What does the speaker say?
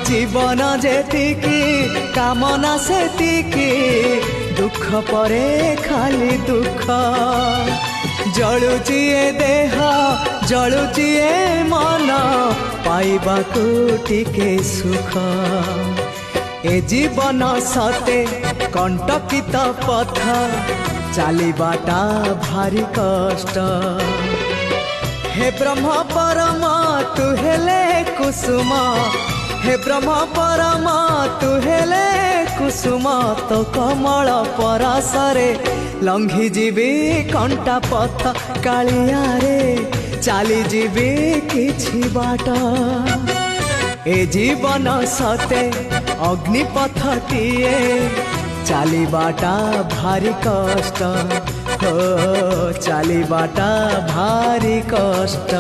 जीवन जेतिकी कामना सेतिकी दुख परे खाली दुख जलुची ए देह जलुची ए मन पाइबाकू टिके सुख ए जीवन सते कंटकित पथ चलिबाटा भारी कष्ट हे ब्रह्म परम तू हेले कुसुम हे ब्रह्म परम तू हेले कुसुम तो कमल परासरे लंघी जीवी कंटा पथ कालिया रे चली जीवी किछि बाट ए जीवन सते अग्निपथटीए चलिबाटा भारी कष्ट हो चलिबाटा भारी कष्ट।